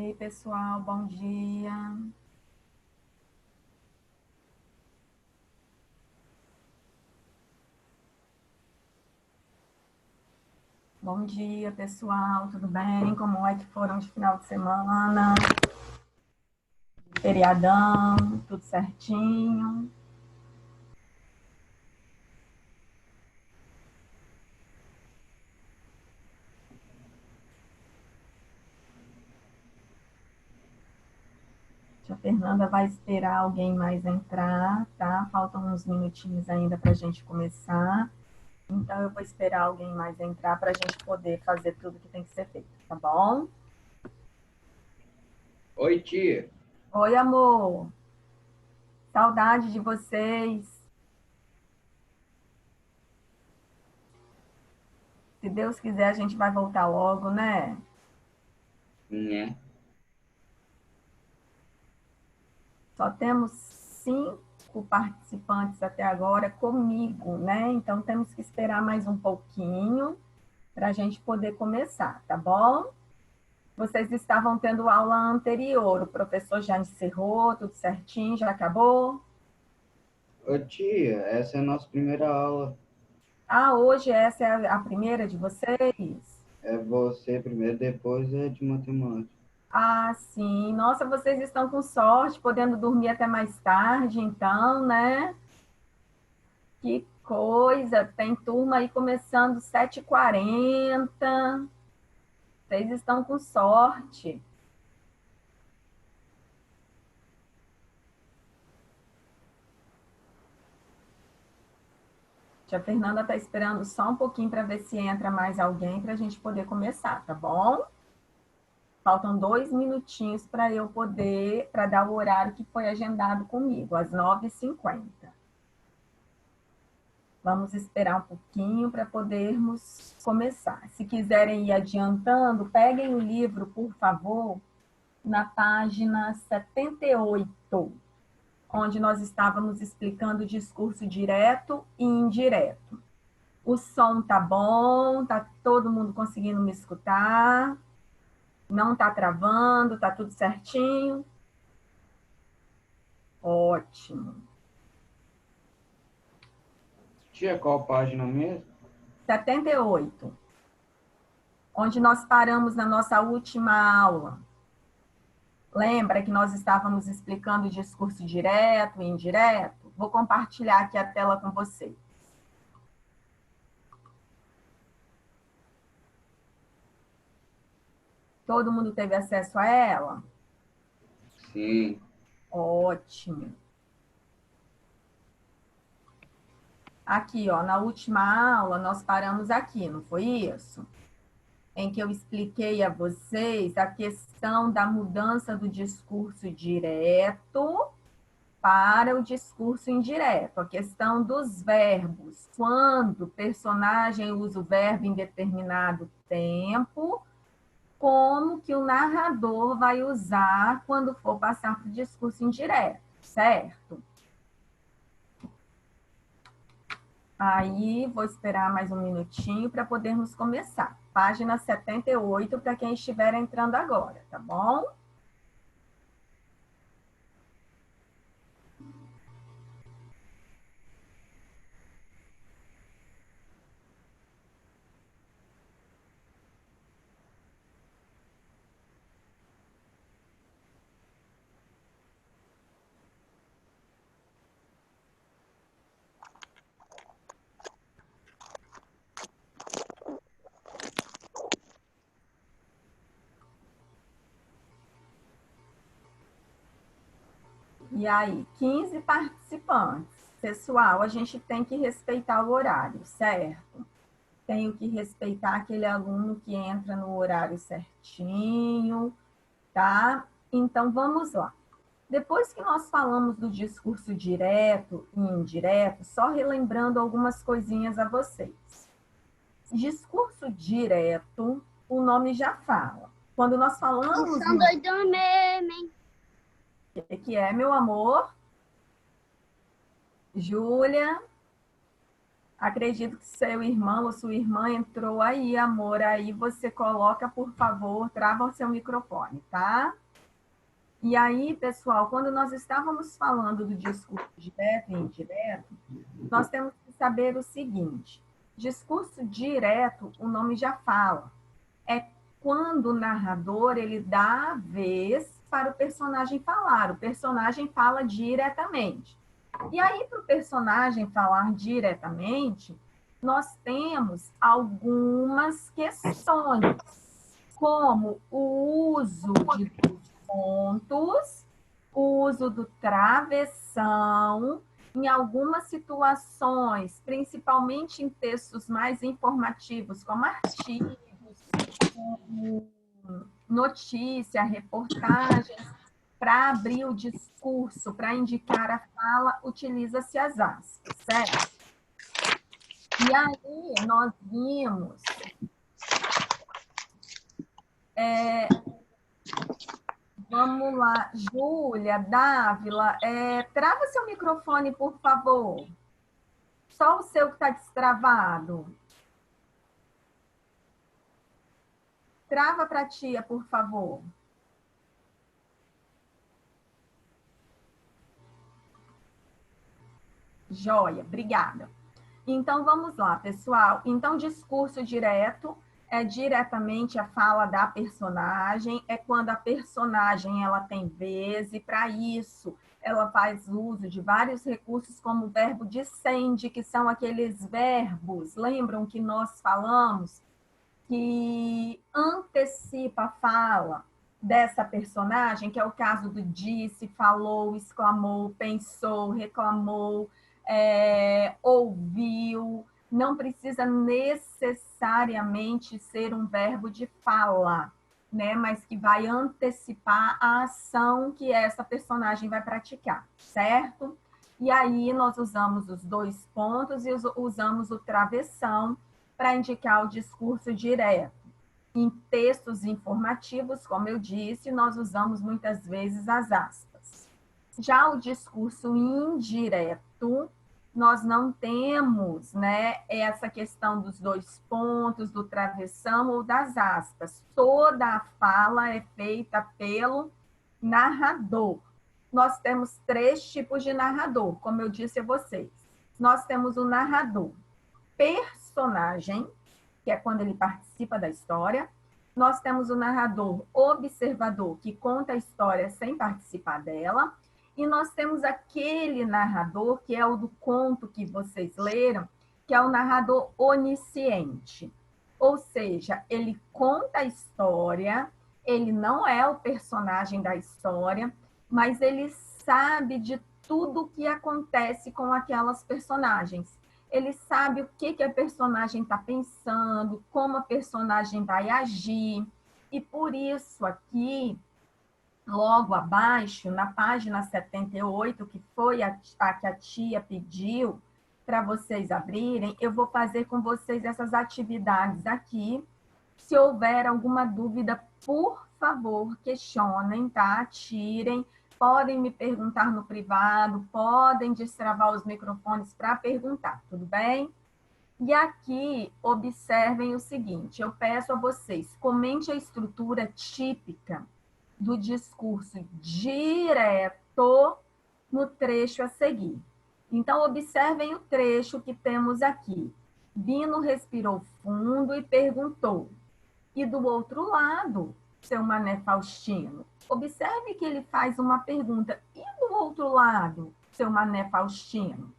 Ei, pessoal, bom dia. Bom dia, pessoal, tudo bem? Como é que foram de final de semana? Feriadão, tudo certinho? A Fernanda vai esperar alguém mais entrar, tá? Faltam uns minutinhos ainda para a gente começar. Então, eu vou esperar alguém mais entrar para a gente poder fazer tudo que tem que ser feito, tá bom? Oi, tia. Oi, amor. Saudade de vocês. Se Deus quiser, a gente vai voltar logo, né? Né? Só temos 5 participantes até agora comigo, né? Então temos que esperar mais um pouquinho para a gente poder começar, tá bom? Vocês estavam tendo aula anterior, o professor já encerrou, tudo certinho, já acabou? Ô, tia, essa é a nossa primeira aula. Ah, hoje essa é a primeira de vocês? É você primeiro, depois é de matemática. Ah, sim. Nossa, vocês estão com sorte, podendo dormir até mais tarde, então, né? Que coisa! Tem turma aí começando 7h40. Vocês estão com sorte. Tia Fernanda está esperando só um pouquinho para ver se entra mais alguém para a gente poder começar, tá bom? Faltam 2 minutinhos para eu poder, para dar o horário que foi agendado comigo, às 9h50. Vamos esperar um pouquinho para podermos começar. Se quiserem ir adiantando, peguem o livro, por favor, na página 78, onde nós estávamos explicando o discurso direto e indireto. O som tá bom, tá todo mundo conseguindo me escutar, não tá travando, tá tudo certinho? Ótimo. Tia, qual página mesmo? 78, onde nós paramos na nossa última aula. Lembra que nós estávamos explicando o discurso direto e indireto? Vou compartilhar aqui a tela com vocês. Todo mundo teve acesso a ela? Sim. Ótimo. Aqui, ó, na última aula, nós paramos aqui, não foi isso? Em que eu expliquei a vocês a questão da mudança do discurso direto para o discurso indireto, a questão dos verbos. Quando o personagem usa o verbo em determinado tempo, como que o narrador vai usar quando for passar para o discurso indireto, certo? Aí, vou esperar mais um minutinho para podermos começar. Página 78, para quem estiver entrando agora, tá bom? E aí, 15 participantes. Pessoal, a gente tem que respeitar o horário, certo? Tenho que respeitar aquele aluno que entra no horário certinho, tá? Então, vamos lá. Depois que nós falamos do discurso direto e indireto, só relembrando algumas coisinhas a vocês. Discurso direto, o nome já fala. Quando nós falamos... São doidão mesmo, hein? O que é, meu amor? Júlia? Acredito que seu irmão ou sua irmã entrou aí, amor. Aí você coloca, por favor, trava o seu microfone, tá? E aí, pessoal, quando nós estávamos falando do discurso direto e indireto, nós temos que saber o seguinte: discurso direto, o nome já fala, é quando o narrador ele dá a vez para o personagem falar. O personagem fala diretamente. E aí, para o personagem falar diretamente, nós temos algumas questões, como o uso de pontos, o uso do travessão, em algumas situações, principalmente em textos mais informativos, como artigos, como notícia, reportagens, para abrir o discurso, para indicar a fala, utiliza-se as aspas, certo? E aí nós vimos vamos lá, Júlia, Dávila, trava seu microfone, por favor. Só o seu que está destravado. Trava para a tia, por favor. Joia, obrigada. Então, vamos lá, pessoal. Então, discurso direto é diretamente a fala da personagem, é quando a personagem ela tem vez, e para isso ela faz uso de vários recursos, como o verbo dissende, que são aqueles verbos, lembram que nós falamos, que antecipa a fala dessa personagem, que é o caso do disse, falou, exclamou, pensou, reclamou, ouviu. Não precisa necessariamente ser um verbo de fala, né? Mas que vai antecipar a ação que essa personagem vai praticar, certo? E aí nós usamos os dois pontos e usamos o travessão para indicar o discurso direto. Em textos informativos, como eu disse, nós usamos muitas vezes as aspas. Já o discurso indireto, nós não temos, né, essa questão dos dois pontos, do travessão ou das aspas. Toda a fala é feita pelo narrador. Nós temos 3 tipos de narrador, como eu disse a vocês. Nós temos o narrador personagem, que é quando ele participa da história. Nós temos o narrador observador, que conta a história sem participar dela. E nós temos aquele narrador, que é o do conto que vocês leram, que é o narrador onisciente. Ou seja, ele conta a história, ele não é o personagem da história, mas ele sabe de tudo o que acontece com aquelas personagens. Ele sabe o que a personagem está pensando, como a personagem vai agir. E por isso aqui, logo abaixo, na página 78, que foi a que a tia pediu para vocês abrirem, eu vou fazer com vocês essas atividades aqui. Se houver alguma dúvida, por favor, questionem, tá? Tirem. Podem me perguntar no privado, podem destravar os microfones para perguntar, tudo bem? E aqui, observem o seguinte, eu peço a vocês, comente a estrutura típica do discurso direto no trecho a seguir. Então, observem o trecho que temos aqui. Bino respirou fundo e perguntou. E do outro lado, seu Mané Faustino, observe que ele faz uma pergunta. E do outro lado, seu Mané Faustino?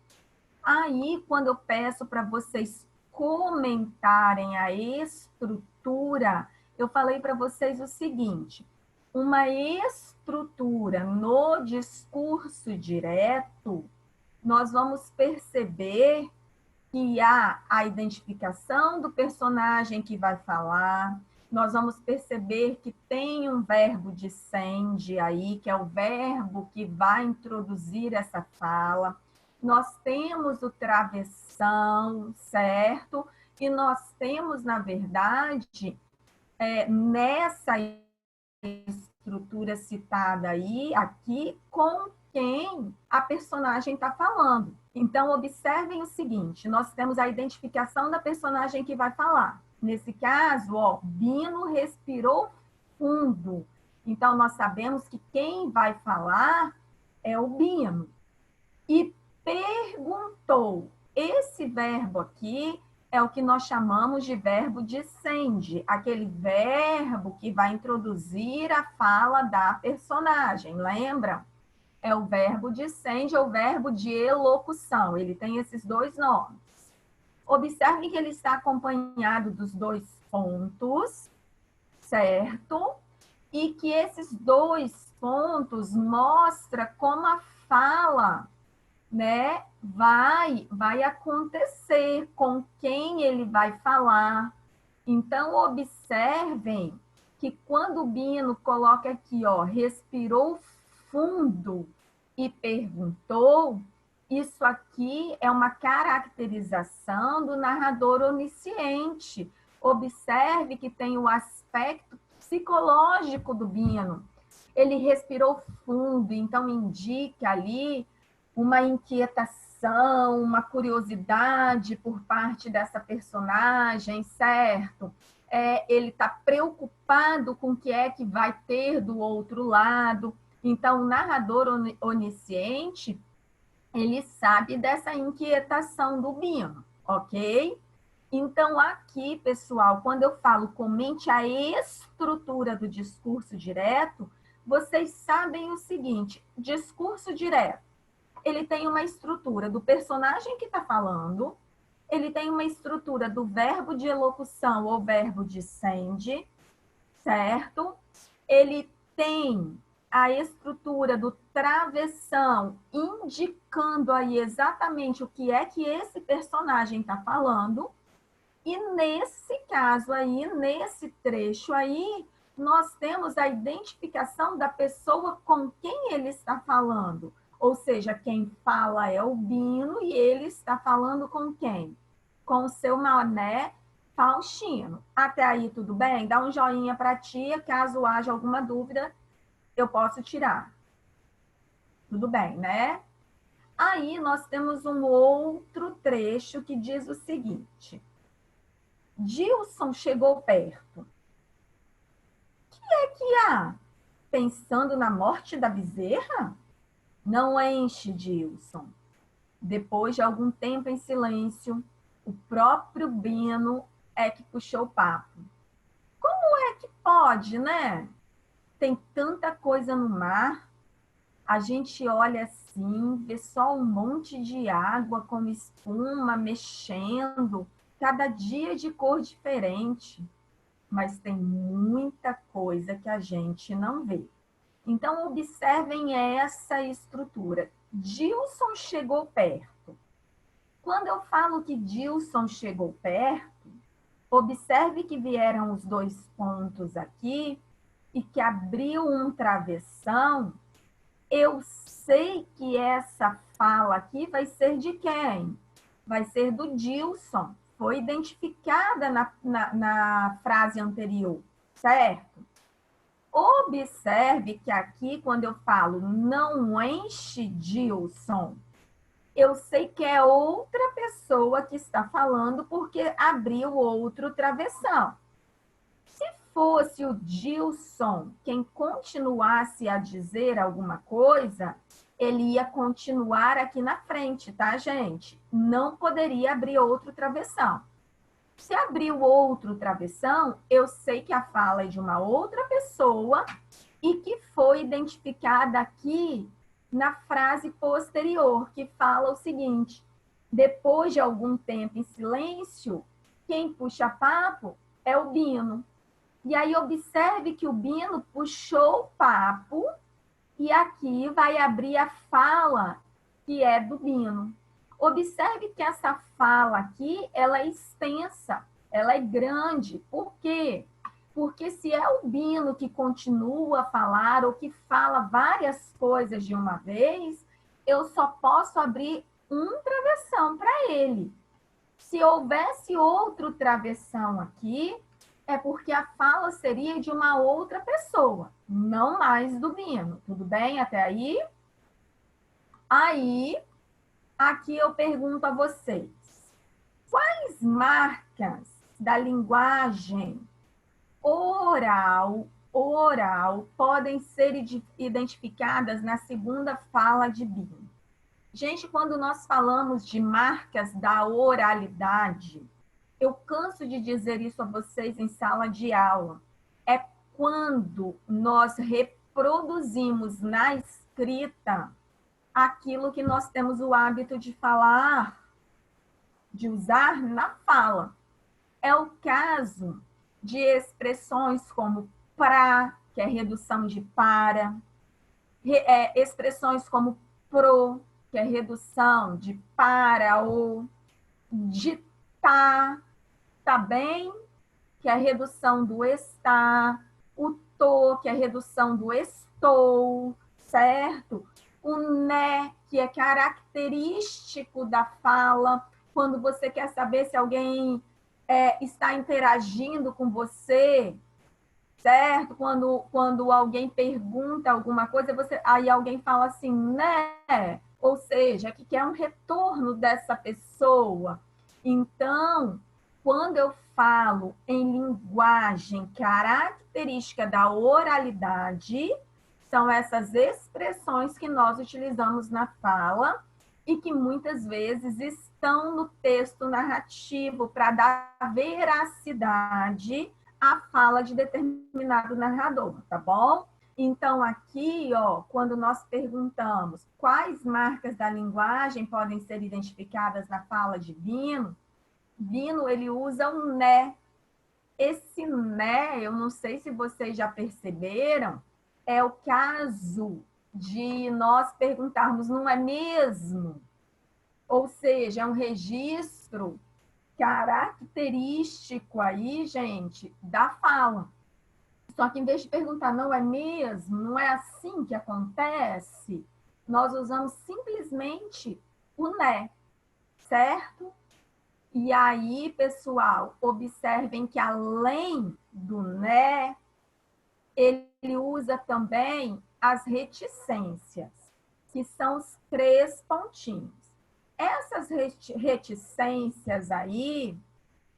Aí, quando eu peço para vocês comentarem a estrutura, eu falei para vocês o seguinte: uma estrutura no discurso direto, nós vamos perceber que há a identificação do personagem que vai falar, nós vamos perceber que tem um verbo dissende aí, que é o verbo que vai introduzir essa fala. Nós temos o travessão, certo? E nós temos, na verdade, nessa estrutura citada aí, aqui, com quem a personagem está falando. Então, observem o seguinte, nós temos a identificação da personagem que vai falar. Nesse caso, ó, Bino respirou fundo. Então, nós sabemos que quem vai falar é o Bino. E perguntou. Esse verbo aqui é o que nós chamamos de verbo dicende, aquele verbo que vai introduzir a fala da personagem, lembra? É o verbo dicende ou verbo de elocução, ele tem esses dois nomes. Observe que ele está acompanhado dos dois pontos, certo? E que esses dois pontos mostram como a fala, né, vai acontecer, com quem ele vai falar. Então, observem que quando o Bino coloca aqui, ó, respirou fundo e perguntou, isso aqui é uma caracterização do narrador onisciente. Observe que tem o aspecto psicológico do Bino. Ele respirou fundo, então indica ali uma inquietação, uma curiosidade por parte dessa personagem, certo? Ele está preocupado com o que é que vai ter do outro lado. Então, o narrador onisciente, ele sabe dessa inquietação do Bino, ok? Então, aqui, pessoal, quando eu falo comente a estrutura do discurso direto, vocês sabem o seguinte, discurso direto, ele tem uma estrutura do personagem que está falando, ele tem uma estrutura do verbo de elocução ou verbo dicende, certo? Ele tem a estrutura do travessão, indicando aí exatamente o que é que esse personagem está falando. E nesse caso aí, nesse trecho aí, nós temos a identificação da pessoa com quem ele está falando. Ou seja, quem fala é o Bino e ele está falando com quem? Com o seu mané Faustino. Até aí tudo bem? Dá um joinha para a tia, caso haja alguma dúvida, eu posso tirar. Tudo bem, né? Aí nós temos um outro trecho que diz o seguinte. Dilson chegou perto. Que é que há? Pensando na morte da bezerra? Não enche, Dilson. Depois de algum tempo em silêncio, o próprio Bino é que puxou o papo. Como é que pode, né? Tem tanta coisa no mar. A gente olha assim, vê só um monte de água com espuma mexendo, cada dia de cor diferente. Mas tem muita coisa que a gente não vê. Então, observem essa estrutura. Dilson chegou perto. Quando eu falo que Dilson chegou perto, observe que vieram os dois pontos aqui e que abriu um travessão. Eu sei que essa fala aqui vai ser de quem? Vai ser do Dilson. Foi identificada na frase anterior, certo? Observe que aqui, quando eu falo não enche Dilson, eu sei que é outra pessoa que está falando porque abriu outro travessão. Se fosse o Dilson quem continuasse a dizer alguma coisa, ele ia continuar aqui na frente, tá, gente? Não poderia abrir outro travessão. Se abriu outro travessão, eu sei que a fala é de uma outra pessoa e que foi identificada aqui na frase posterior, que fala o seguinte: depois de algum tempo em silêncio, quem puxa papo é o Bino. E aí observe que o Bino puxou o papo e aqui vai abrir a fala que é do Bino. Observe que essa fala aqui, ela é extensa, ela é grande. Por quê? Porque se é o Bino que continua a falar ou que fala várias coisas de uma vez, eu só posso abrir um travessão para ele. Se houvesse outro travessão aqui, é porque a fala seria de uma outra pessoa, não mais do Bino. Tudo bem até aí? Aí, aqui eu pergunto a vocês, quais marcas da linguagem oral podem ser identificadas na segunda fala de Bino? Gente, quando nós falamos de marcas da oralidade, eu canso de dizer isso a vocês em sala de aula. É quando nós reproduzimos na escrita aquilo que nós temos o hábito de falar, de usar na fala. É o caso de expressões como pra, que é redução de para, expressões como pro, que é redução de para ou, de tá bem, que é a redução do está, o tô, que é a redução do estou, certo? O né, que é característico da fala, quando você quer saber se alguém está interagindo com você, certo? Quando alguém pergunta alguma coisa, aí alguém fala assim, né? Ou seja, que é um retorno dessa pessoa. Então, quando eu falo em linguagem característica da oralidade, são essas expressões que nós utilizamos na fala e que muitas vezes estão no texto narrativo para dar veracidade à fala de determinado narrador, tá bom? Então, aqui, ó, quando nós perguntamos quais marcas da linguagem podem ser identificadas na fala de Bino, Bino, ele usa um né. Esse né, eu não sei se vocês já perceberam, é o caso de nós perguntarmos, não é mesmo? Ou seja, é um registro característico aí, gente, da fala. Só que em vez de perguntar, não é mesmo? Não é assim que acontece? Nós usamos simplesmente o né, certo? E aí, pessoal, observem que além do né, ele usa também as reticências, que são os 3 pontinhos. Essas reticências aí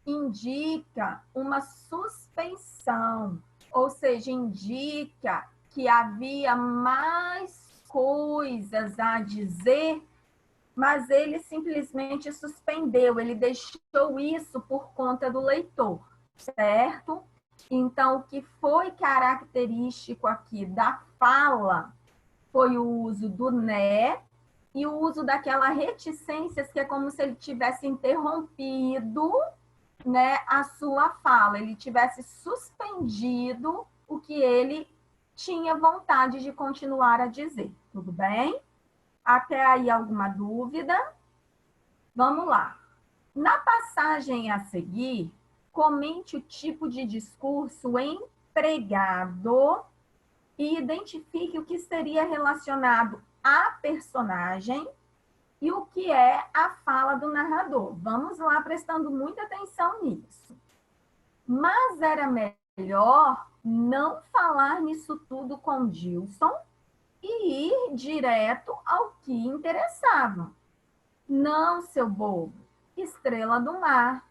indica uma suspensão, ou seja, indica que havia mais coisas a dizer, mas ele simplesmente suspendeu, ele deixou isso por conta do leitor, certo? Então, o que foi característico aqui da fala foi o uso do né e o uso daquela reticências, que é como se ele tivesse interrompido, né, a sua fala, ele tivesse suspendido o que ele tinha vontade de continuar a dizer. Tudo bem? Até aí alguma dúvida? Vamos lá. Na passagem a seguir, comente o tipo de discurso empregado e identifique o que seria relacionado à personagem e o que é a fala do narrador. Vamos lá, prestando muita atenção nisso. Mas era melhor não falar nisso tudo com Dilson e ir direto ao que interessava. Não, seu bobo, estrela do mar.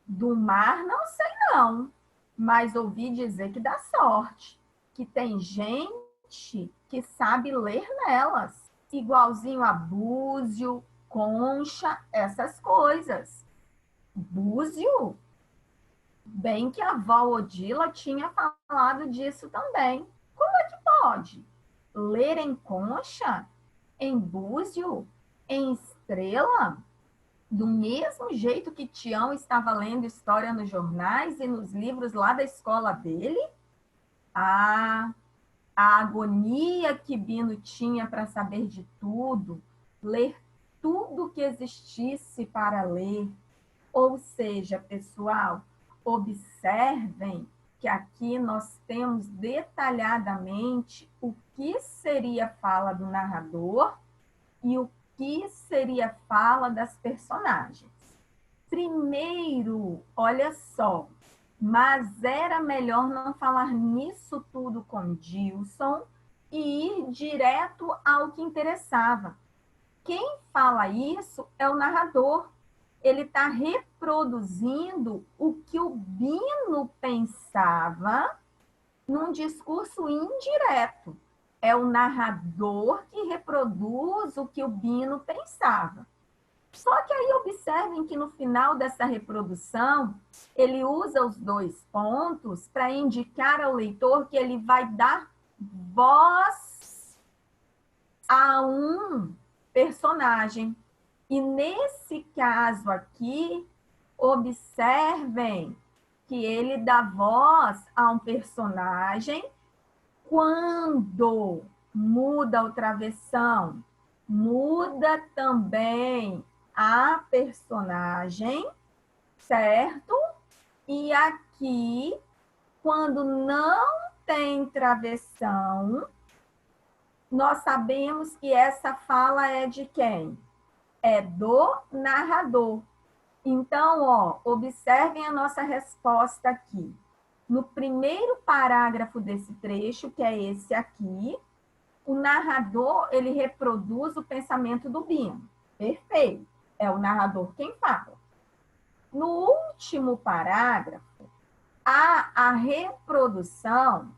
Do mar, não sei não, mas ouvi dizer que dá sorte, que tem gente que sabe ler nelas, igualzinho a búzio, concha, essas coisas. Búzio? Bem que a avó Odila tinha falado disso também. Como é que pode? Ler em concha? Em búzio? Em estrela? Do mesmo jeito que Tião estava lendo história nos jornais e nos livros lá da escola dele? Ah, a agonia que Bino tinha para saber de tudo, ler tudo que existisse para ler. Ou seja, pessoal, observem que aqui nós temos detalhadamente o que seria a fala do narrador e o que seria a fala das personagens. Primeiro, olha só, mas era melhor não falar nisso tudo com Dilson e ir direto ao que interessava. Quem fala isso é o narrador. Ele está reproduzindo o que o Bino pensava num discurso indireto. É o narrador que reproduz o que o Bino pensava. Só que aí observem que no final dessa reprodução, ele usa os 2 pontos para indicar ao leitor que ele vai dar voz a um personagem. E nesse caso aqui, observem que ele dá voz a um personagem quando muda o travessão, muda também a personagem, certo? E aqui, quando não tem travessão, nós sabemos que essa fala é de quem? É do narrador. Então, ó, observem a nossa resposta aqui. No primeiro parágrafo desse trecho, que é esse aqui, o narrador, ele reproduz o pensamento do Bino. Perfeito. É o narrador quem fala. No último parágrafo, há a reprodução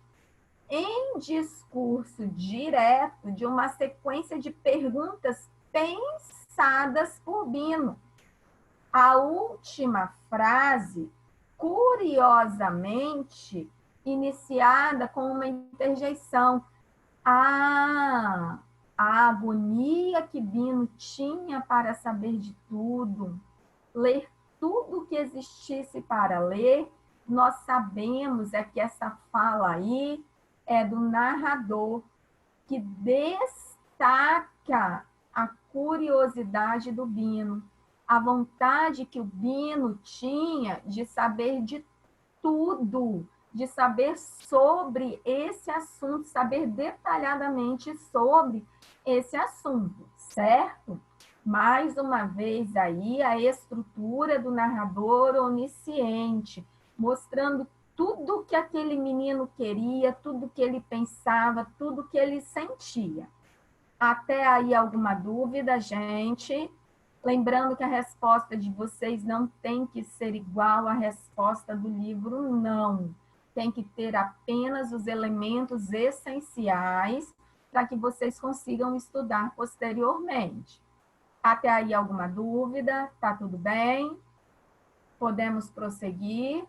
em discurso direto de uma sequência de perguntas pensadas por Bino. A última frase, curiosamente, iniciada com uma interjeição. A agonia que Bino tinha para saber de tudo, ler tudo que existisse para ler, nós sabemos é que essa fala aí é do narrador, que destaca a curiosidade do Bino, a vontade que o Bino tinha de saber de tudo, de saber sobre esse assunto, saber detalhadamente sobre esse assunto, certo? Mais uma vez aí a estrutura do narrador onisciente, mostrando tudo que aquele menino queria, tudo que ele pensava, tudo que ele sentia. Até aí alguma dúvida, gente? Lembrando que a resposta de vocês não tem que ser igual à resposta do livro, não. Tem que ter apenas os elementos essenciais para que vocês consigam estudar posteriormente. Até aí alguma dúvida? Tá tudo bem? Podemos prosseguir?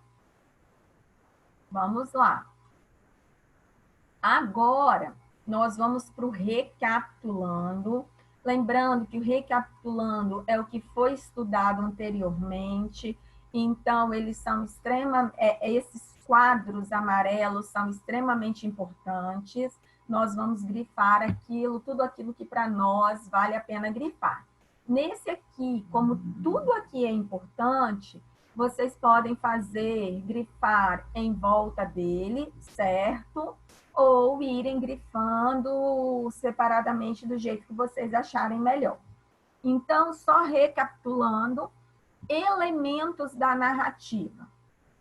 Vamos lá. Agora, nós vamos para o recapitulando. Lembrando que o recapitulando é o que foi estudado anteriormente. Então, eles são esses quadros amarelos são extremamente importantes. Nós vamos grifar tudo aquilo que para nós vale a pena grifar. Nesse aqui, como tudo aqui é importante, vocês podem grifar em volta dele, certo? Ou irem grifando separadamente do jeito que vocês acharem melhor. Então, só recapitulando, elementos da narrativa.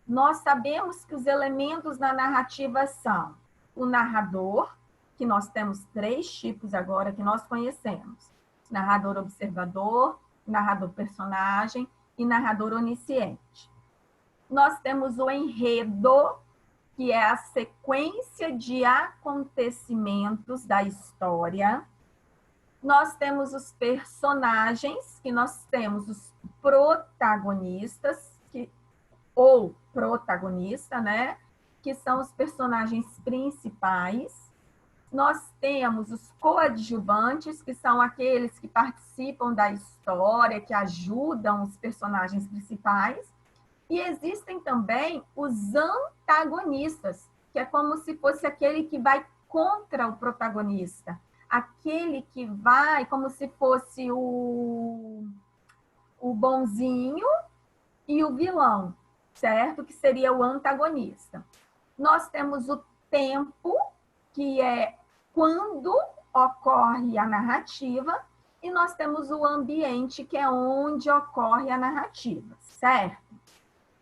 Nós sabemos que os elementos da narrativa são o narrador, que nós temos 3 tipos agora que nós conhecemos. Narrador observador, narrador personagem e narrador onisciente. Nós temos o enredo, que é a sequência de acontecimentos da história. Nós temos os personagens, que nós temos os protagonistas, ou protagonista, né? Que são os personagens principais. Nós temos os coadjuvantes, que são aqueles que participam da história, que ajudam os personagens principais. E existem também os antagonistas, que é como se fosse aquele que vai contra o protagonista. Aquele que vai como se fosse o bonzinho e o vilão, certo? Que seria o antagonista. Nós temos o tempo, que é quando ocorre a narrativa, e nós temos o ambiente, que é onde ocorre a narrativa, certo?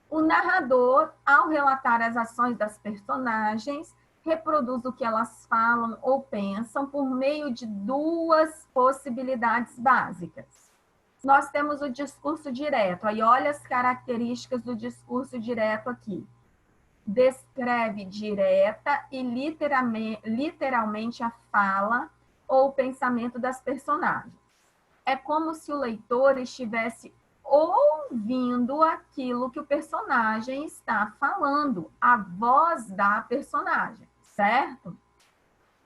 O narrador, ao relatar as ações das personagens, reproduz o que elas falam ou pensam por meio de duas possibilidades básicas. Nós temos o discurso direto. Aí olha as características do discurso direto aqui. Descreve direta e literalmente a fala ou o pensamento das personagens. É como se o leitor estivesse ouvindo aquilo que o personagem está falando, a voz da personagem, certo?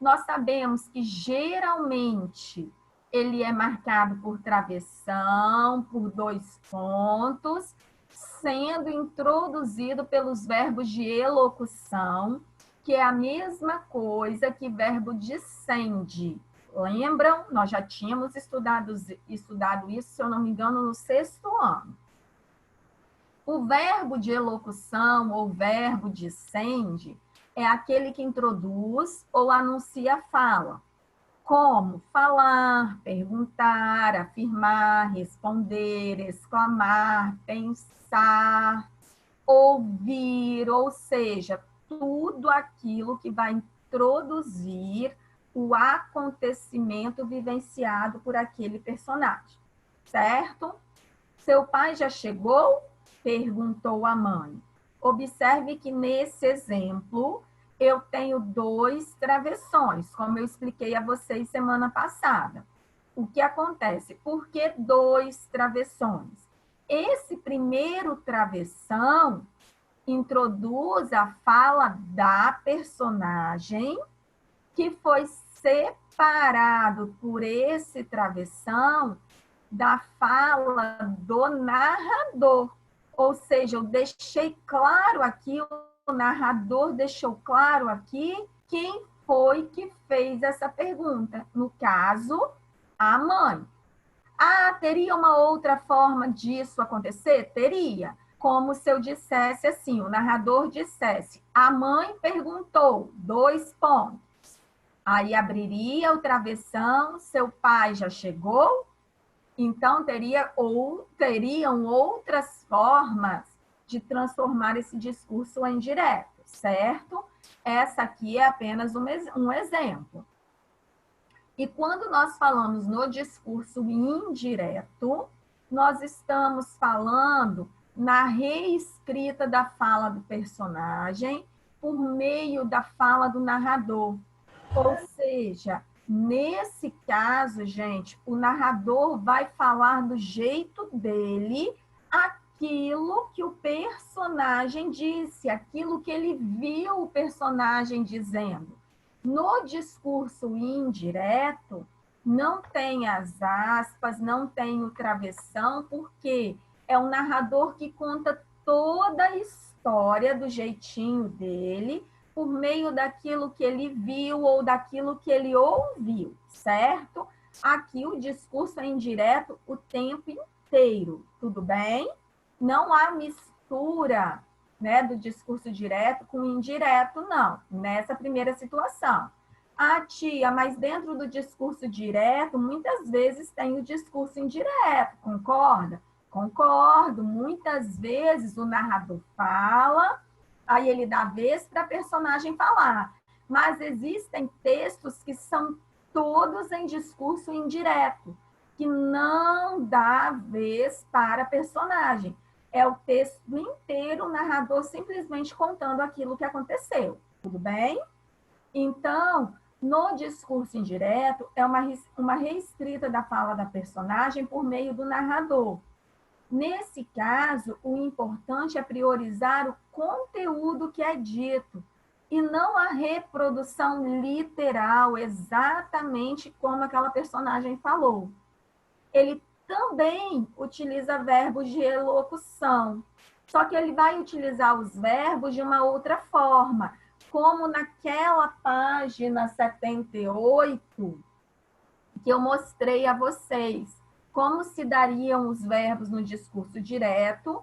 Nós sabemos que geralmente ele é marcado por travessão, por 2 pontos, sendo introduzido pelos verbos de elocução, que é a mesma coisa que verbo descende. Lembram? Nós já tínhamos estudado isso, se eu não me engano, no 6º ano. O verbo de elocução ou verbo descende é aquele que introduz ou anuncia a fala, como falar, perguntar, afirmar, responder, exclamar, pensar, ouvir, ou seja, tudo aquilo que vai introduzir o acontecimento vivenciado por aquele personagem, certo? Seu pai já chegou? Perguntou a mãe. Observe que nesse exemplo eu tenho 2 travessões, como eu expliquei a vocês semana passada. O que acontece? Por que 2 travessões? Esse primeiro travessão introduz a fala da personagem, que foi separado por esse travessão da fala do narrador. Ou seja, eu deixei claro aqui, o narrador deixou claro aqui quem foi que fez essa pergunta. No caso, a mãe. Ah, teria uma outra forma disso acontecer? Teria. Como se eu dissesse assim, o narrador dissesse, a mãe perguntou, 2 pontos. Aí abriria o travessão, seu pai já chegou? Então, teriam outras formas de transformar esse discurso em direto, certo? Essa aqui é apenas um exemplo. E quando nós falamos no discurso indireto, nós estamos falando na reescrita da fala do personagem por meio da fala do narrador. Ou seja, nesse caso, gente, o narrador vai falar do jeito dele aquilo que o personagem disse, aquilo que ele viu o personagem dizendo. No discurso indireto, não tem as aspas, não tem o travessão, porque é o narrador que conta toda a história do jeitinho dele, por meio daquilo que ele viu ou daquilo que ele ouviu, certo? Aqui o discurso é indireto o tempo inteiro, tudo bem? Não há mistura, né, do discurso direto com indireto, não, nessa primeira situação. Ah, tia, mas dentro do discurso direto, muitas vezes tem o discurso indireto, concorda? Concordo, muitas vezes o narrador fala, aí ele dá vez para a personagem falar. Mas existem textos que são todos em discurso indireto, que não dá vez para a personagem. É o texto inteiro, o narrador simplesmente contando aquilo que aconteceu. Tudo bem? Então, no discurso indireto, é uma reescrita da fala da personagem por meio do narrador. Nesse caso, o importante é priorizar o conteúdo que é dito e não a reprodução literal, exatamente como aquela personagem falou. Ele também utiliza verbos de elocução, só que ele vai utilizar os verbos de uma outra forma, como naquela página 78 que eu mostrei a vocês, como se dariam os verbos no discurso direto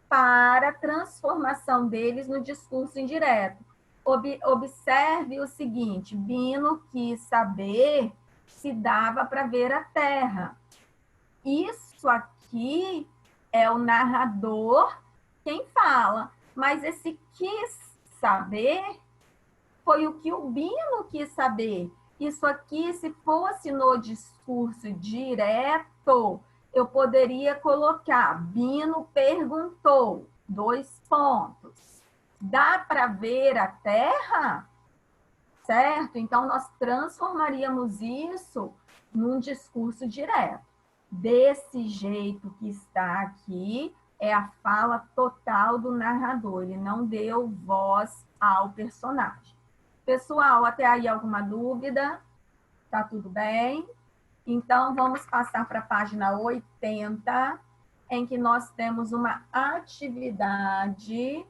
para a transformação deles no discurso indireto. Observe o seguinte, Bino quis saber se dava para ver a terra. Isso aqui é o narrador quem fala, mas esse quis saber Foi o que o Bino quis saber. Isso aqui, se fosse no discurso direto, eu poderia colocar: Bino perguntou, 2 pontos. Dá para ver a Terra? Certo? Então, nós transformaríamos isso num discurso direto. Desse jeito que está aqui, é a fala total do narrador. Ele não deu voz ao personagem. Pessoal, até aí alguma dúvida? Tá tudo bem? Então, vamos passar para a página 80, em que nós temos uma atividade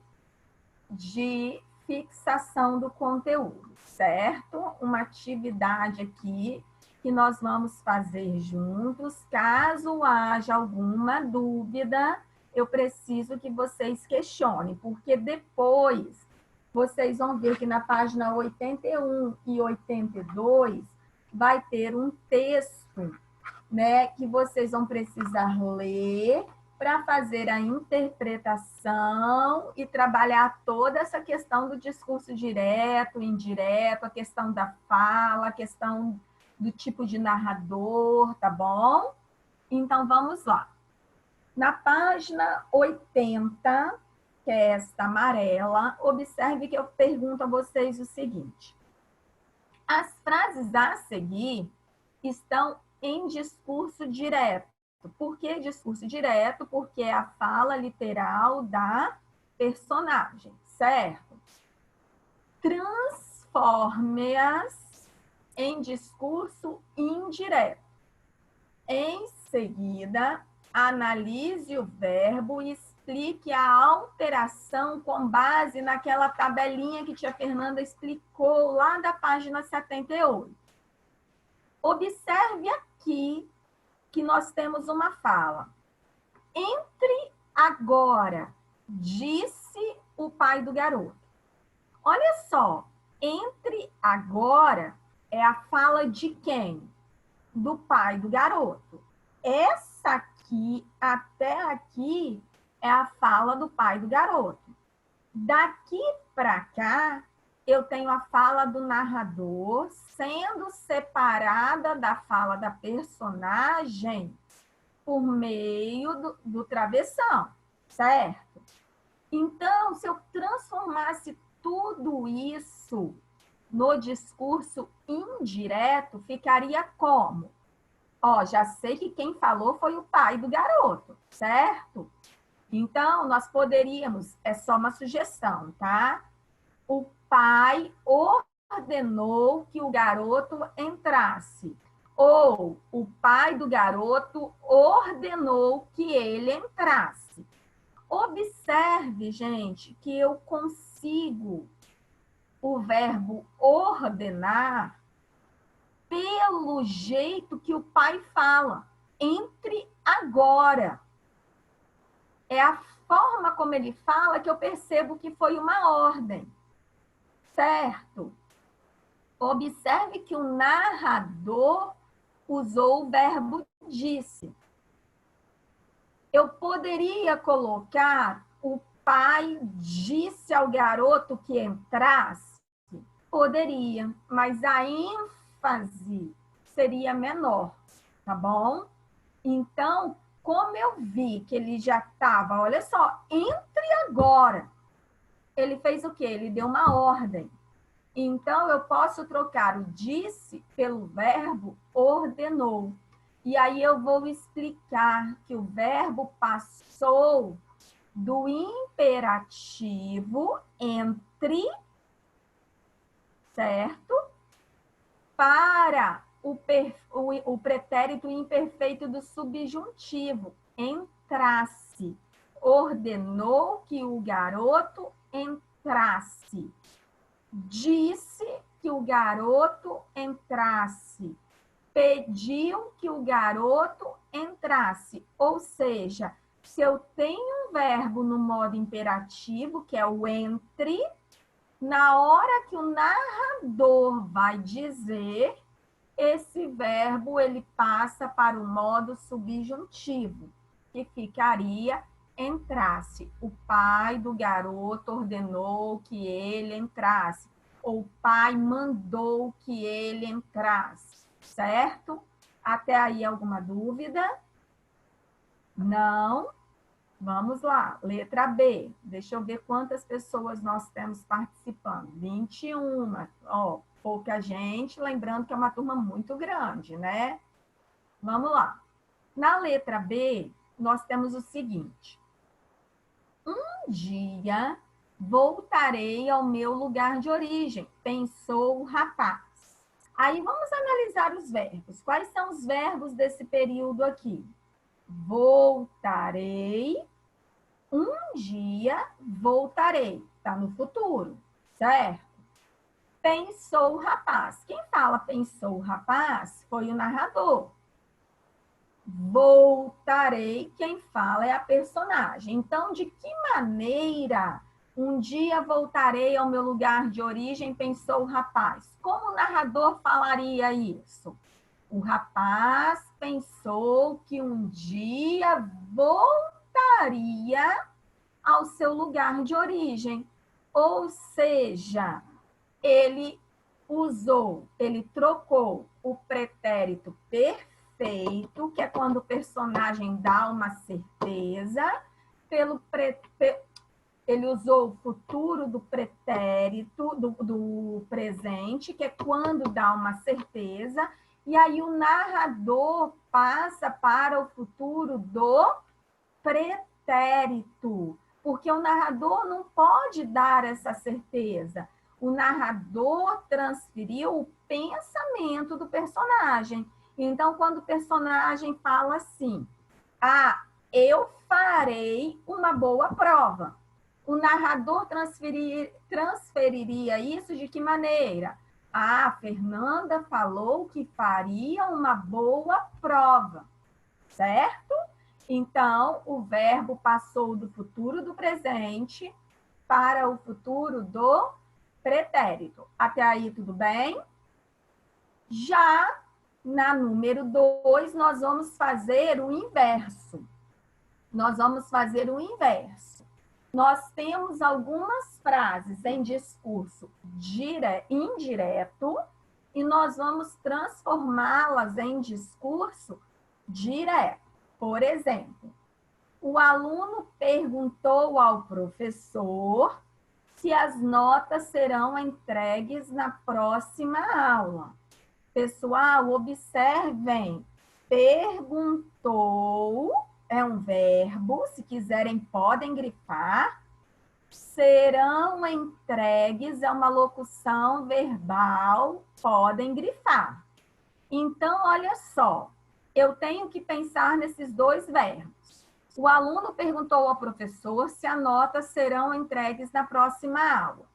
de fixação do conteúdo, certo? Uma atividade aqui que nós vamos fazer juntos. Caso haja alguma dúvida, eu preciso que vocês questionem, porque depois vocês vão ver que na página 81 e 82 vai ter um texto, né, que vocês vão precisar ler para fazer a interpretação e trabalhar toda essa questão do discurso direto, indireto, a questão da fala, a questão do tipo de narrador, tá bom? Então, vamos lá. Na página 80, que é esta amarela, observe que eu pergunto a vocês o seguinte. As frases a seguir estão em discurso direto. Por que discurso direto? Porque é a fala literal da personagem, certo? Transforme-as em discurso indireto. Em seguida, analise o verbo e explique a alteração com base naquela tabelinha que tia Fernanda explicou lá da página 78. Observe aqui que nós temos uma fala. Entre agora, disse o pai do garoto. Olha só, entre agora é a fala de quem? Do pai do garoto. Essa aqui, até aqui, é a fala do pai do garoto. Daqui para cá, eu tenho a fala do narrador sendo separada da fala da personagem por meio do travessão, certo? Então, se eu transformasse tudo isso no discurso indireto, ficaria como? Ó, já sei que quem falou foi o pai do garoto, certo? Então, nós poderíamos, é só uma sugestão, tá? O pai ordenou que o garoto entrasse. Ou o pai do garoto ordenou que ele entrasse. Observe, gente, que eu consigo o verbo ordenar pelo jeito que o pai fala. Entre agora. É a forma como ele fala que eu percebo que foi uma ordem. Certo? Observe que o narrador usou o verbo disse. Eu poderia colocar o pai disse ao garoto que entrasse? Poderia, mas a ênfase seria menor, tá bom? Então, como eu vi que ele já estava, olha só, entre agora, ele fez o quê? Ele deu uma ordem. Então, eu posso trocar o disse pelo verbo ordenou. E aí eu vou explicar que o verbo passou do imperativo entre, certo? Para o pretérito imperfeito do subjuntivo, entrasse. Ordenou que o garoto entrasse. Disse que o garoto entrasse. Pediu que o garoto entrasse. Ou seja, se eu tenho um verbo no modo imperativo, que é o entre, na hora que o narrador vai dizer, esse verbo ele passa para o modo subjuntivo, que ficaria entrasse. O pai do garoto ordenou que ele entrasse. ou o pai mandou que ele entrasse, certo? Até aí alguma dúvida? Não? Vamos lá, letra B. Deixa eu ver quantas pessoas nós temos participando. 21. Ó, pouca gente, lembrando que é uma turma muito grande, né? Vamos lá. Na letra B, nós temos o seguinte. Um dia voltarei ao meu lugar de origem, pensou o rapaz. Aí vamos analisar os verbos. Quais são os verbos desse período aqui? Voltarei. Um dia voltarei. Está no futuro, certo? Pensou o rapaz. Quem fala pensou o rapaz foi o narrador. Voltarei, quem fala é a personagem. Então, de que maneira um dia voltarei ao meu lugar de origem, pensou o rapaz? Como o narrador falaria isso? O rapaz pensou que um dia voltaria ao seu lugar de origem. Ou seja, ele trocou o pretérito perfeito, que é quando o personagem dá uma certeza, ele usou o futuro do pretérito, do presente, que é quando dá uma certeza, e aí o narrador passa para o futuro do pretérito, porque o narrador não pode dar essa certeza. O narrador transferiu o pensamento do personagem. Então, quando o personagem fala assim, eu farei uma boa prova. O narrador transferiria isso de que maneira? Fernanda falou que faria uma boa prova, certo? Então, o verbo passou do futuro do presente para o futuro do pretérito. Até aí, tudo bem? Já na número 2, nós vamos fazer o inverso. Nós temos algumas frases em discurso indireto e nós vamos transformá-las em discurso direto. Por exemplo, o aluno perguntou ao professor se as notas serão entregues na próxima aula. Pessoal, observem. Perguntou é um verbo, se quiserem podem grifar. Serão entregues é uma locução verbal, podem grifar. Então, olha só, eu tenho que pensar nesses dois verbos. O aluno perguntou ao professor se as notas serão entregues na próxima aula.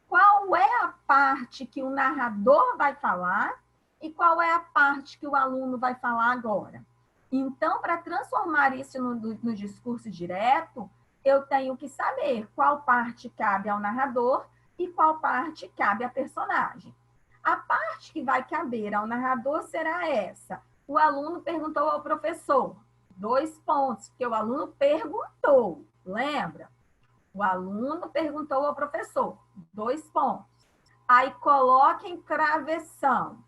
Qual é a parte que o narrador vai falar e qual é a parte que o aluno vai falar agora? Então, para transformar isso no discurso direto, eu tenho que saber qual parte cabe ao narrador e qual parte cabe à personagem. A parte que vai caber ao narrador será essa. O aluno perguntou ao professor. 2 pontos, porque o aluno perguntou. Lembra? O aluno perguntou ao professor. 2 pontos. Aí coloca em travessão.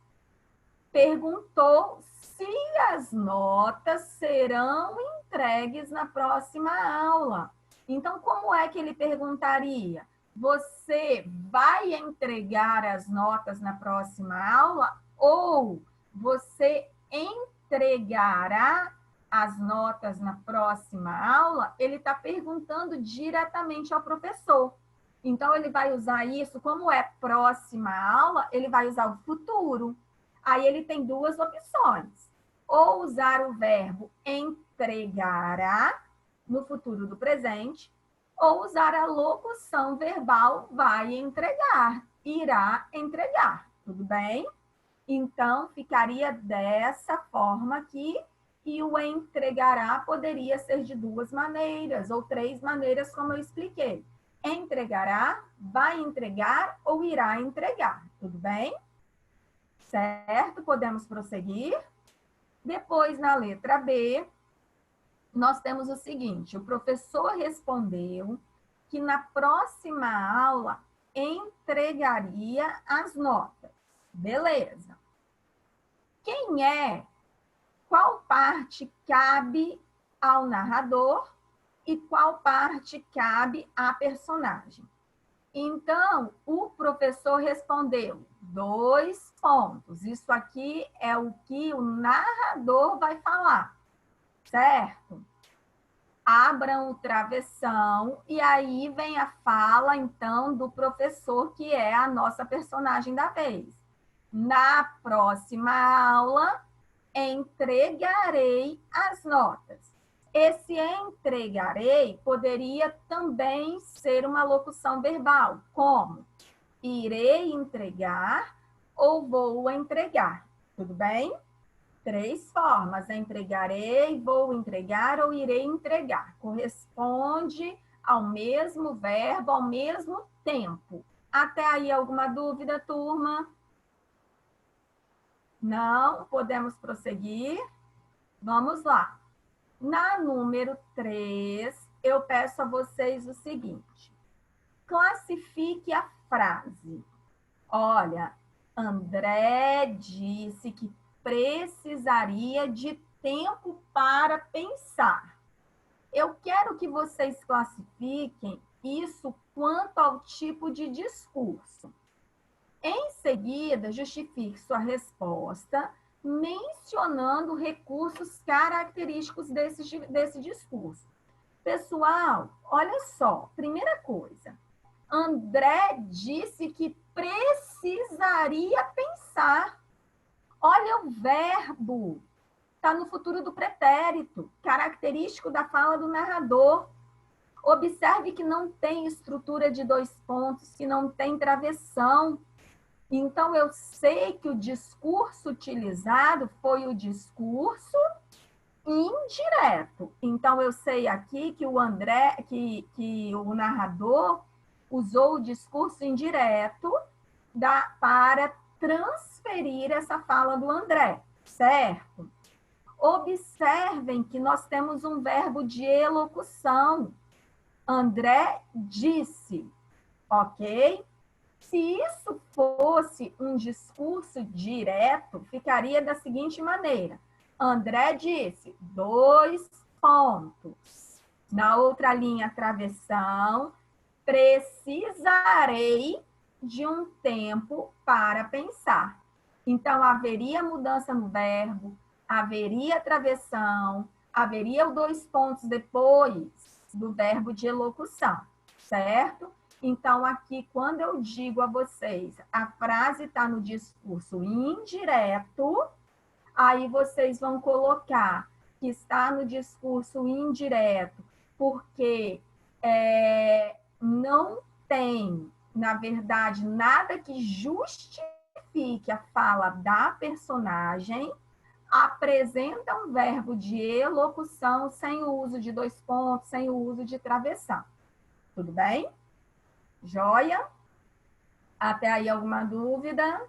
Perguntou se as notas serão entregues na próxima aula. Então, como é que ele perguntaria? Você vai entregar as notas na próxima aula ou você entregará as notas na próxima aula? Ele está perguntando diretamente ao professor. Então, ele vai usar isso, como é próxima aula, ele vai usar o futuro. Aí ele tem 2 opções. Ou usar o verbo entregará no futuro do presente, ou usar a locução verbal vai entregar, irá entregar. Tudo bem? Então, ficaria dessa forma aqui, e o entregará poderia ser de 2 maneiras, ou 3 maneiras, como eu expliquei. Entregará, vai entregar ou irá entregar. Tudo bem? Certo? Podemos prosseguir? Depois, na letra B, nós temos o seguinte, o professor respondeu que na próxima aula entregaria as notas. Beleza. Qual parte cabe ao narrador e qual parte cabe à personagem? Então, o professor respondeu 2 pontos. Isso aqui é o que o narrador vai falar, certo? Abram o travessão e aí vem a fala, então, do professor, que é a nossa personagem da vez. Na próxima aula, entregarei as notas. Esse entregarei poderia também ser uma locução verbal, como irei entregar ou vou entregar. Tudo bem? 3 formas: entregarei, vou entregar ou irei entregar. Corresponde ao mesmo verbo, ao mesmo tempo. Até aí, alguma dúvida, turma? Não? Podemos prosseguir? Vamos lá. Na número 3, eu peço a vocês o seguinte. Classifique a frase. Olha, André disse que precisaria de tempo para pensar. Eu quero que vocês classifiquem isso quanto ao tipo de discurso. Em seguida, justifique sua resposta mencionando recursos característicos desse discurso. Pessoal, olha só, primeira coisa, André disse que precisaria pensar. Olha o verbo, está no futuro do pretérito, característico da fala do narrador. Observe que não tem estrutura de 2 pontos, que não tem travessão. Então, eu sei que o discurso utilizado foi o discurso indireto. Então, eu sei aqui que que o narrador usou o discurso indireto para transferir essa fala do André, certo? Observem que nós temos um verbo de elocução. André disse, ok? Se isso fosse um discurso direto, ficaria da seguinte maneira. André disse, 2 pontos. Na outra linha, travessão, precisarei de um tempo para pensar. Então, haveria mudança no verbo, haveria travessão, haveria 2 pontos depois do verbo de elocução, certo? Então, aqui, quando eu digo a vocês, a frase está no discurso indireto, aí vocês vão colocar que está no discurso indireto, porque não tem, na verdade, nada que justifique a fala da personagem, apresenta um verbo de elocução sem o uso de 2 pontos, sem o uso de travessão. Tudo bem? Joia? Até aí alguma dúvida?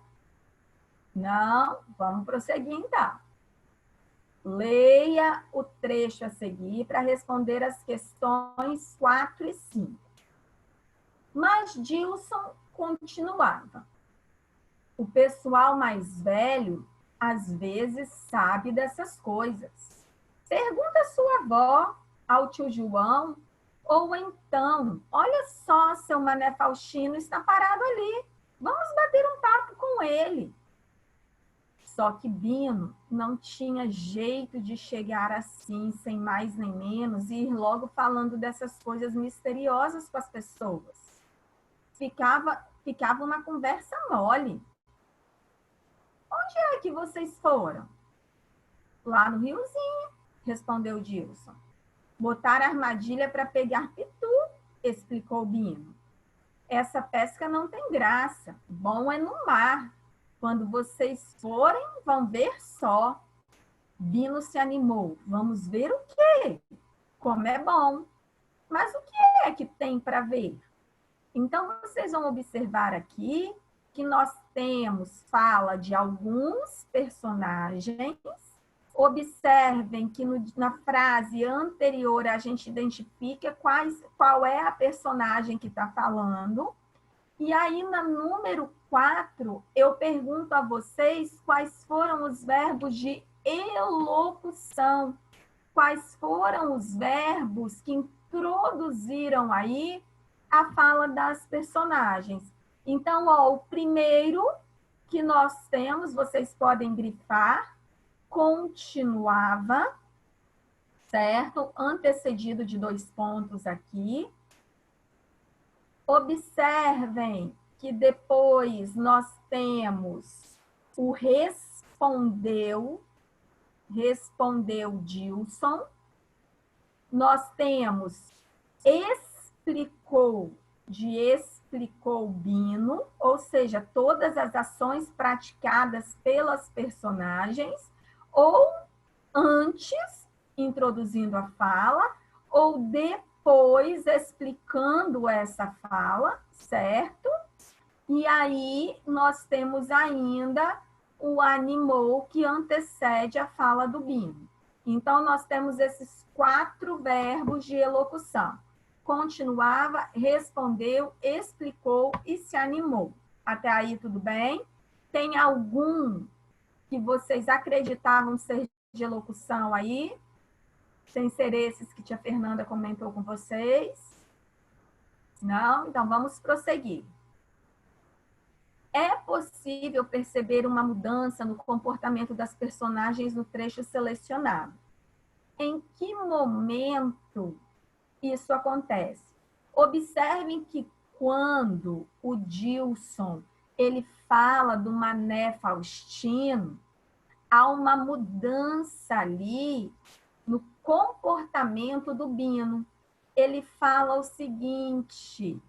Não? Vamos prosseguir então. Leia o trecho a seguir para responder as questões 4 e 5. Mas Dilson continuava. O pessoal mais velho às vezes sabe dessas coisas. Pergunta a sua avó, ao tio João, ou então, olha só, seu Mané Faustino está parado ali. Vamos bater um papo com ele. Só que Bino não tinha jeito de chegar assim, sem mais nem menos, e ir logo falando dessas coisas misteriosas com as pessoas. Ficava uma conversa mole. Onde é que vocês foram? Lá no riozinho, respondeu Dilson. Botar armadilha para pegar pitu, explicou Bino. Essa pesca não tem graça. Bom é no mar. Quando vocês forem, vão ver só. Bino se animou. Vamos ver o quê? Como é bom. Mas o que é que tem para ver? Então, vocês vão observar aqui que nós temos fala de alguns personagens. Observem que na frase anterior a gente identifica qual é a personagem que está falando. E aí, na número 4, eu pergunto a vocês quais foram os verbos de elocução. Quais foram os verbos que introduziram aí a fala das personagens. Então, ó, o primeiro que nós temos, vocês podem grifar, continuava, certo? Antecedido de 2 pontos aqui. Observem que depois nós temos o respondeu Dilson. Nós temos explicou, de explicou Bino, ou seja, todas as ações praticadas pelas personagens, ou antes, introduzindo a fala, ou depois, explicando essa fala, certo? E aí, nós temos ainda o animou, que antecede a fala do Bino. Então, nós temos esses 4 verbos de elocução. Continuava, respondeu, explicou e se animou. Até aí, tudo bem? Tem algum que vocês acreditavam ser de elocução aí? Sem ser esses que tia Fernanda comentou com vocês? Não? Então, vamos prosseguir. É possível perceber uma mudança no comportamento das personagens no trecho selecionado. Em que momento isso acontece? Observem que quando o Dilson ele fala do Mané Faustino, há uma mudança ali no comportamento do Bino. Ele fala o seguinte,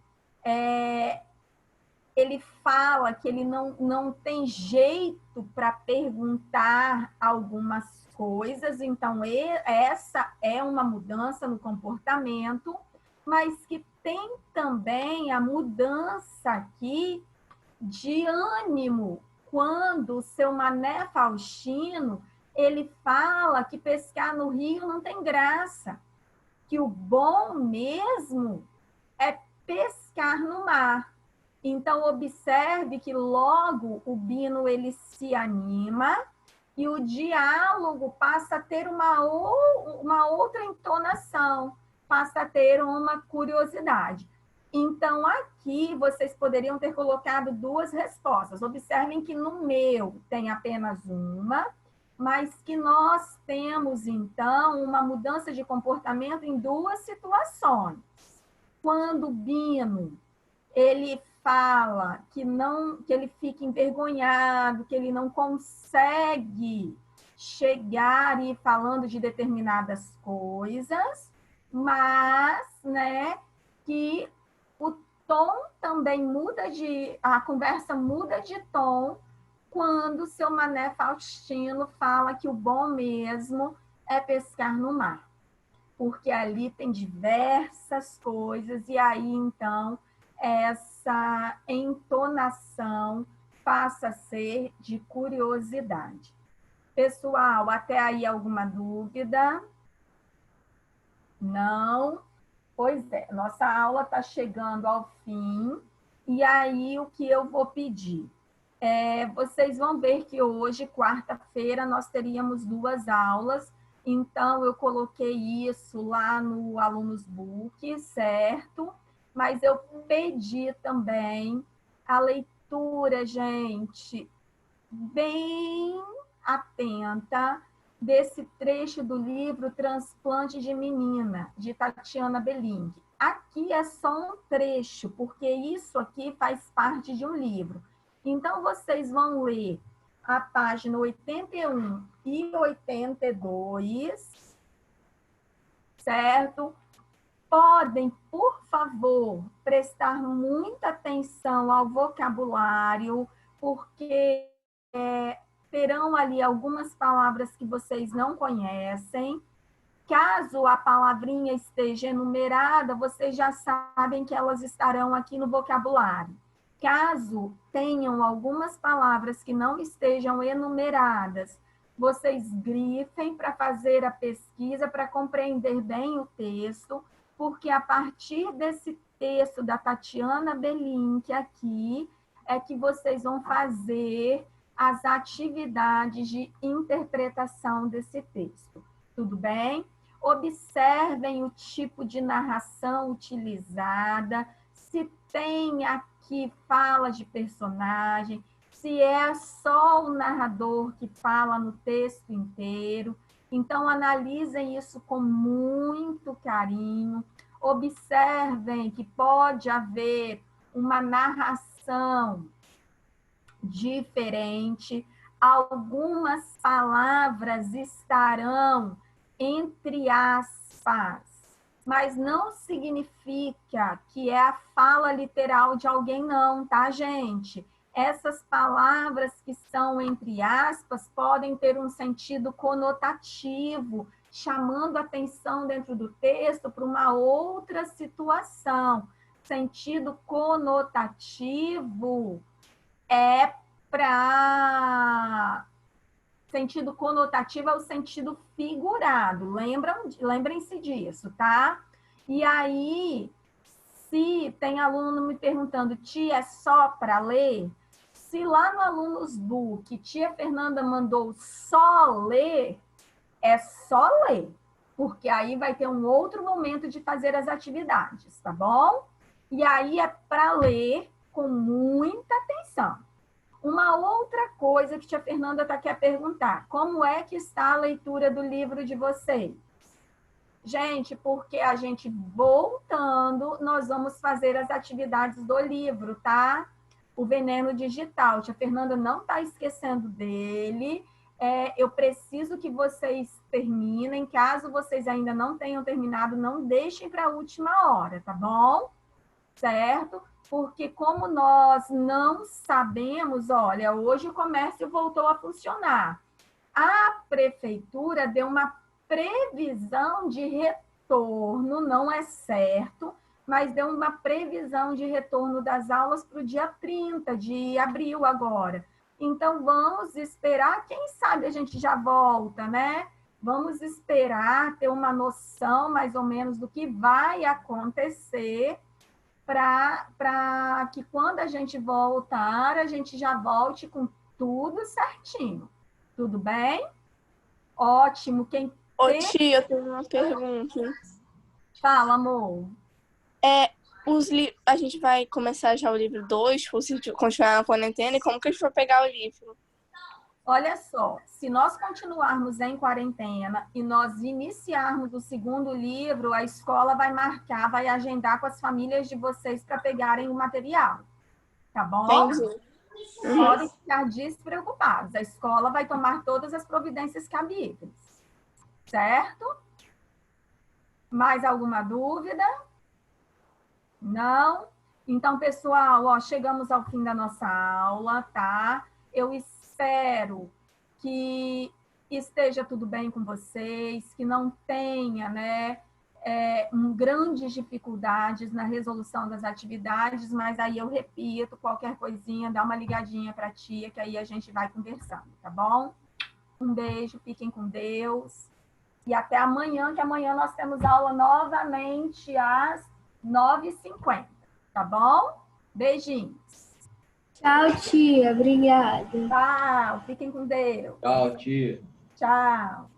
ele fala que ele não tem jeito para perguntar algumas coisas, então essa é uma mudança no comportamento, mas que tem também a mudança aqui de ânimo, quando o seu Mané Faustino, ele fala que pescar no rio não tem graça, que o bom mesmo é pescar no mar. Então, observe que logo o Bino ele se anima e o diálogo passa a ter uma outra entonação, passa a ter uma curiosidade. Então, aqui vocês poderiam ter colocado 2 respostas. Observem que no meu tem apenas uma, mas que nós temos, então, uma mudança de comportamento em 2 situações. Quando o Bino ele fala que ele fica envergonhado, que ele não consegue chegar e ir falando de determinadas coisas, mas, né, que o tom também a conversa muda de tom quando o seu Mané Faustino fala que o bom mesmo é pescar no mar, porque ali tem diversas coisas e aí, então, essa entonação passa a ser de curiosidade. Pessoal, até aí alguma dúvida? Não? Pois é, nossa aula está chegando ao fim, e aí o que eu vou pedir? Vocês vão ver que hoje, quarta-feira, nós teríamos 2 aulas, então eu coloquei isso lá no Alunos Book, certo? Mas eu pedi também a leitura, gente, bem atenta desse trecho do livro Transplante de Menina, de Tatiana Belling. Aqui é só um trecho, porque isso aqui faz parte de um livro. Então, vocês vão ler a página 81 e 82, certo? Podem, por favor, prestar muita atenção ao vocabulário, porque terão ali algumas palavras que vocês não conhecem. Caso a palavrinha esteja enumerada, vocês já sabem que elas estarão aqui no vocabulário. Caso tenham algumas palavras que não estejam enumeradas, vocês grifem para fazer a pesquisa, para compreender bem o texto, porque a partir desse texto da Tatiana Belink aqui é que vocês vão fazer as atividades de interpretação desse texto. Tudo bem? Observem o tipo de narração utilizada, se tem aqui fala de personagem, se é só o narrador que fala no texto inteiro. Então, analisem isso com muito carinho. Observem que pode haver uma narração diferente. Algumas palavras estarão entre aspas, mas não significa que é a fala literal de alguém, não, tá, gente? Essas palavras que são entre aspas podem ter um sentido conotativo, chamando atenção dentro do texto para uma outra situação. Sentido conotativo é para... Sentido conotativo é o sentido figurado. Lembrem-se disso, tá? E aí, se tem aluno me perguntando, tia, é só para ler? Se lá no Alunos Book, tia Fernanda mandou só ler, é só ler. Porque aí vai ter um outro momento de fazer as atividades, tá bom? E aí é para ler com muita atenção. Uma outra coisa que tia Fernanda quer perguntar, como é que está a leitura do livro de vocês? Gente, porque a gente voltando, nós vamos fazer as atividades do livro, tá? O Veneno Digital. Tia Fernanda não está esquecendo dele. Eu preciso que vocês terminem. Caso vocês ainda não tenham terminado, não deixem para a última hora, tá bom? Certo? Porque como nós não sabemos, olha, hoje o comércio voltou a funcionar. A prefeitura deu uma previsão de retorno, não é certo, mas deu uma previsão de retorno das aulas para o dia 30 de abril agora. Então, vamos esperar, quem sabe a gente já volta, né? Vamos esperar ter uma noção mais ou menos do que vai acontecer para que quando a gente voltar, a gente já volte com tudo certinho. Tudo bem? Ótimo. Ô, tia, eu tenho uma pergunta. Fala, amor. A gente vai começar já o livro 2, se continuar na quarentena, e como que a gente vai pegar o livro? Olha só, se nós continuarmos em quarentena e nós iniciarmos o segundo livro, a escola vai marcar, vai agendar com as famílias de vocês para pegarem o material. Tá bom? Entendi. Podem ficar despreocupados. A escola vai tomar todas as providências cabíveis. Certo? Mais alguma dúvida? Não? Então, pessoal, ó, chegamos ao fim da nossa aula, tá? Eu espero que esteja tudo bem com vocês, que não tenha, né, grandes dificuldades na resolução das atividades, mas aí eu repito, qualquer coisinha, dá uma ligadinha para a tia, que aí a gente vai conversando, tá bom? Um beijo, fiquem com Deus. E até amanhã, que amanhã nós temos aula novamente às 9h50, tá bom? Beijinhos. Tchau, tia. Obrigada. Tchau, fiquem com Deus. Tchau, tia. Tchau.